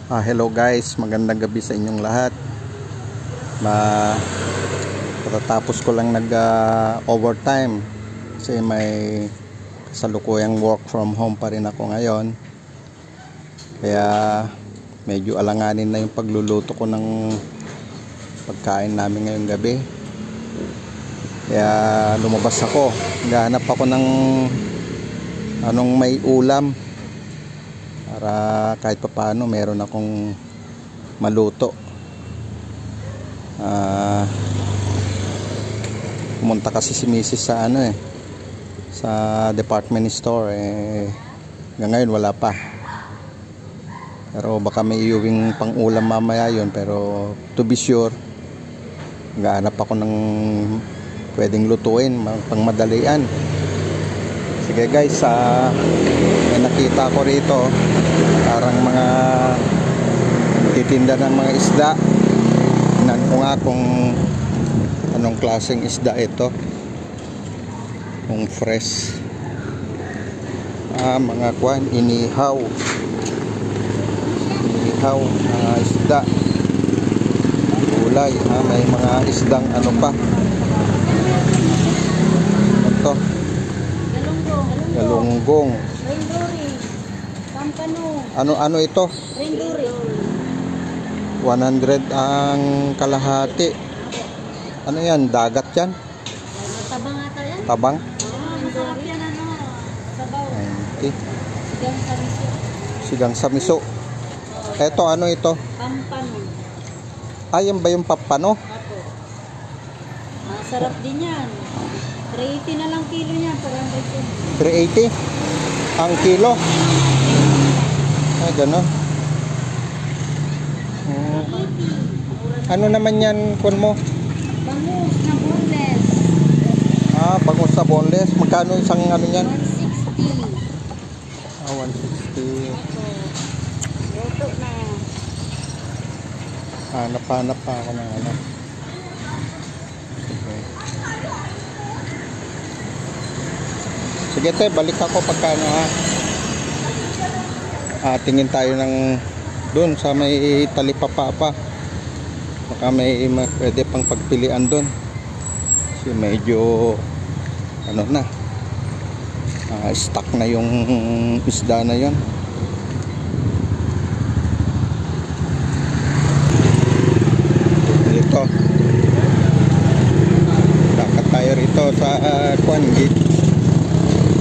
Hello guys, magandang gabi sa inyong lahat. Patatapos ko lang overtime kasi may kasalukuyang work from home pa rin ako ngayon. Kaya medyo alanganin na yung pagluluto ko ng pagkain namin ngayong gabi. Kaya lumabas ako, naghahanap ako ng anong may ulam para kahit papaano meron akong maluto. Pumunta kasi si Mrs. sa sa department store, hanggang ngayon wala pa, pero baka may iuwing pang ulam mamaya yun. Pero to be sure, naghahanap ako ng pwedeng lutuin pang madalian. Sige guys, may nakita ko rito parang mga titinda ng mga isda. Tingnan ko nga kung anong klaseng isda ito, kung fresh. Mga inihaw na isda, gulay. May mga isdang ano pa, ito galunggong. Ano ito? 100 ang kalahati. Ano yan? Dagat yan? Tabang ata yan? Tabang? Masarap yan, sabaw. Sigang sa miso. Eto, ano ito? Pampano. Yan ba yung papano? Apo. Masarap din yan. 380 na lang kilo niya. 380 ang kilo. Gano'n. Ano naman yan kun mo? Bangus na boneless. Bangus na boneless. Magkano isang ano yan? 160. 160. Luto na. Hanap pa ako ng ano. Sige te, balik ako pagkano tingin tayo ng doon sa may talipapa pa. Baka may pwede pang pagpilian doon. Kasi medyo ano na, stock na yung isda na yon. Dito dapat tayo rito sa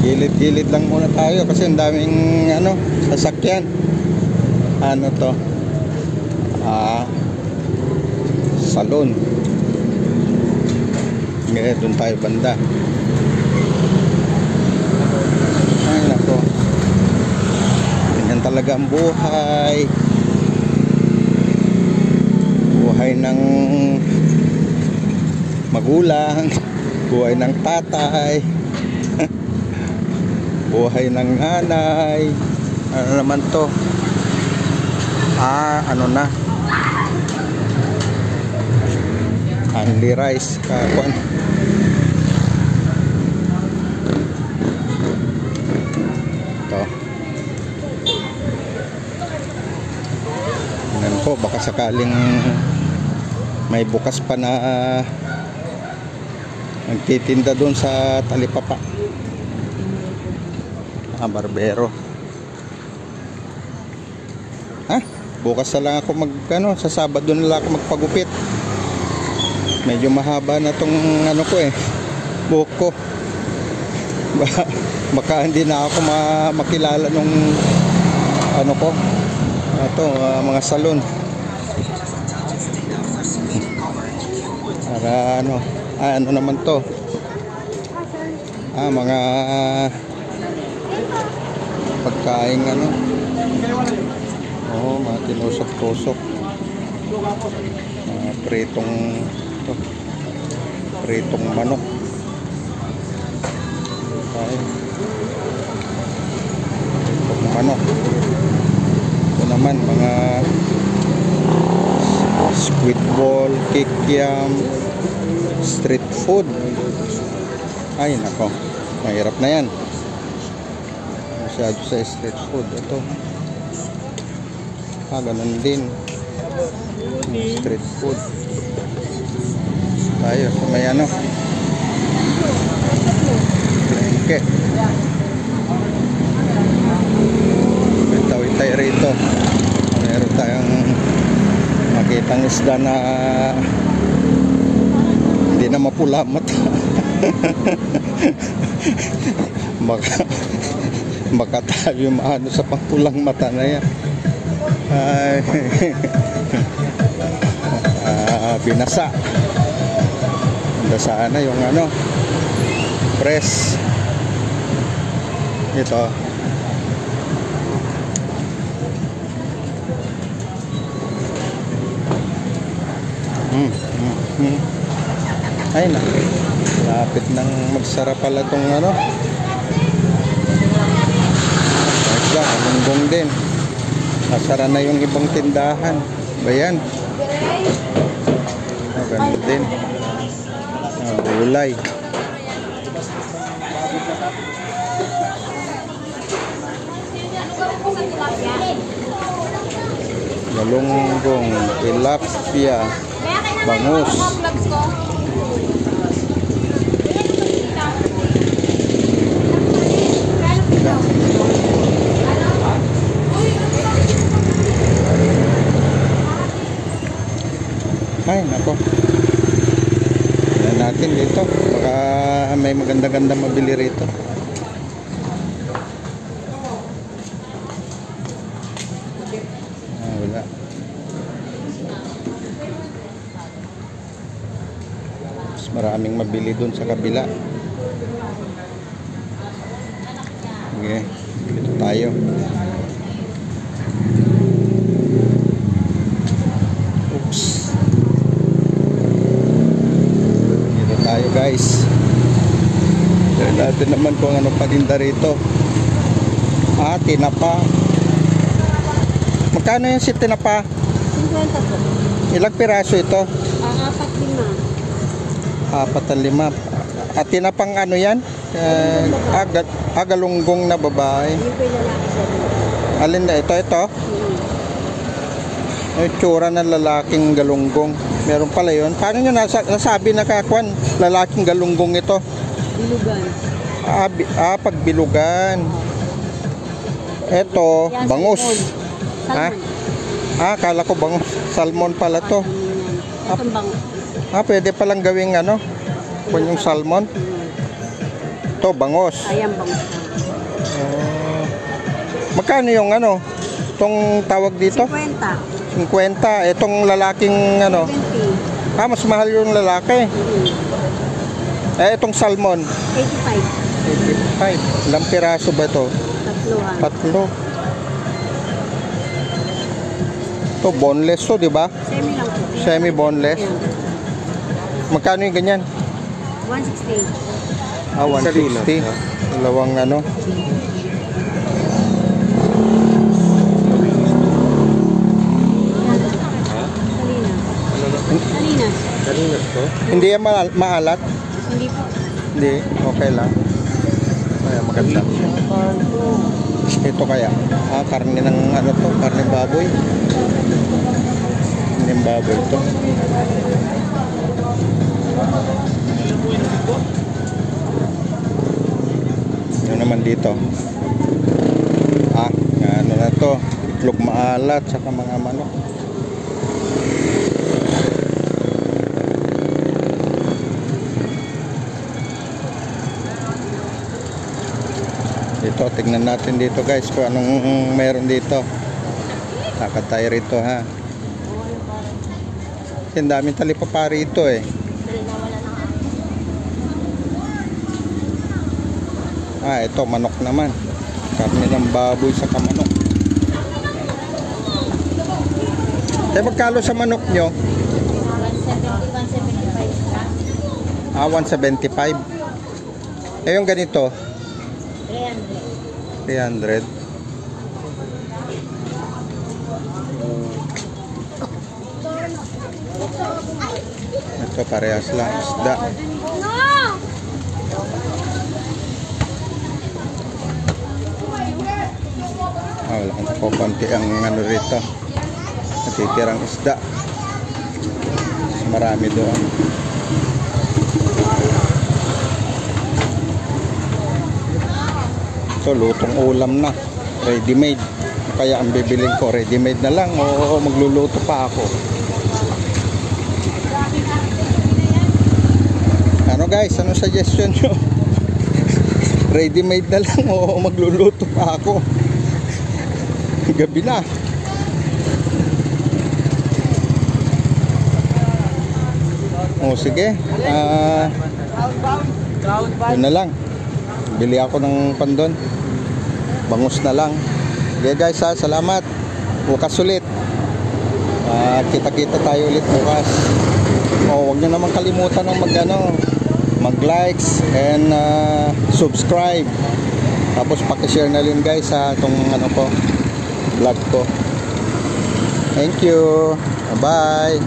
gilid-gilid lang muna tayo kasi ang daming sasakyan. Ano to? Salon. Ngayon doon tayo banda. Ay nako, ganyan talaga ang buhay. Buhay ng magulang, buhay ng tatay, buhay ng nanay. Ano naman to? Ano na? Only rice. Kakuan. Ito. Tingnan ko, baka sakaling may bukas pa na nagtitinda doon sa talipapa. Barbero. Bukas na lang ako sa Sabado na lang ako magpagupit. Medyo mahaba na tong buhok ko. Baka hindi na ako makilala nung mga salon. Para ano naman to? Mga pagkain mga tinusok-tusok, pritong manok. Pritong manok. Ito naman mga squid ball, kikiam, street food. Ay nako, mahirap na yan. Masyado sa street food. Ito Ganun din. Street food. Tayo sa may ano. Palengke. May tawid-tay rito. Meron tayong makitang isda na hindi na mapula mata. baka tayo maano sa pangpulang mata na yan. Ay. Binasa. Binasaan na yung ano, press. Ito. Ay na. Lapit nang magsara pala tong ano. Galunggong din. Nasara na yung ibang tindahan. Bayan. Ganun din. Gulay. Galunggong, tilapia, bangus. Ay, nako. Yan natin dito. Baka may maganda-ganda mabili rito. Wala. Mas maraming mabili dun sa kabila. Okay. Dito tayo. Tayo guys. Tignan natin naman kung ano paninda rito. Tinapa. Magkano yung si tinapa? 50 po. Ilang piraso ito? 4-5. 4-5. At tinapang ano yan? Galunggong na babae. Yung po yung lalaki sa Alin na ito? Ito? Yung tsura ng lalaking galunggong. Meron pala yun. Paano nyo nasabi na kakwan? Lalaking galunggong ito? Bilugan. Pagbilugan. Ito, bangus. Kala ko bangus. Salmon pala to. Itong bangus. Pwede palang gawing ano? Kung yung salmon. Ito, bangus. Ayan, bangus. Magkano yung ano? Itong tawag dito? 50. 50. Itong lalaking ano? 20. Mas mahal yung lalaki. Itong salmon? 85. 85. Ilang piraso ba ito? Tatlo. Ito, boneless to, di ba? Semi lang po. Semi-boneless. Magkano yung ganyan? 160. 160. Dalawang ano? Salinas po? Hindi yan maalat? Hindi po. Hindi, okay lang. Ay, maganda. Ito kaya? Karne ng ano to? Karne baboy. Karne baboy to. Yun naman dito. Ano na to? Itlog maalat saka mga manok. Dito, tignan natin dito guys kung anong meron dito. Lakad tayo rito ha. Kasi ang daming talipapa rito eh. Ito manok naman. Karne ng baboy sa kamanok. Magkano sa manok nyo? 170, 175. 175. Yung ganito? 300. Ito parehas lang isda. Wala kang konti ang ano rito. natitirang isda. Mas marami doon. So lutong ulam na, ready made. Kaya ang bibilin ko ready made na lang o magluluto pa ako. Ano guys, ano suggestion nyo? Ready made na lang o magluluto pa ako? Gabi na. O sige, yun na lang. Bili ako ng pandon. Bangus na lang. Okay guys ha, salamat. Bukas ulit. Kita-kita tayo ulit bukas. Huwag nyo naman kalimutan ng mag-likes and subscribe. Tapos paki-share na rin guys sa itong vlog ko. Thank you. Bye.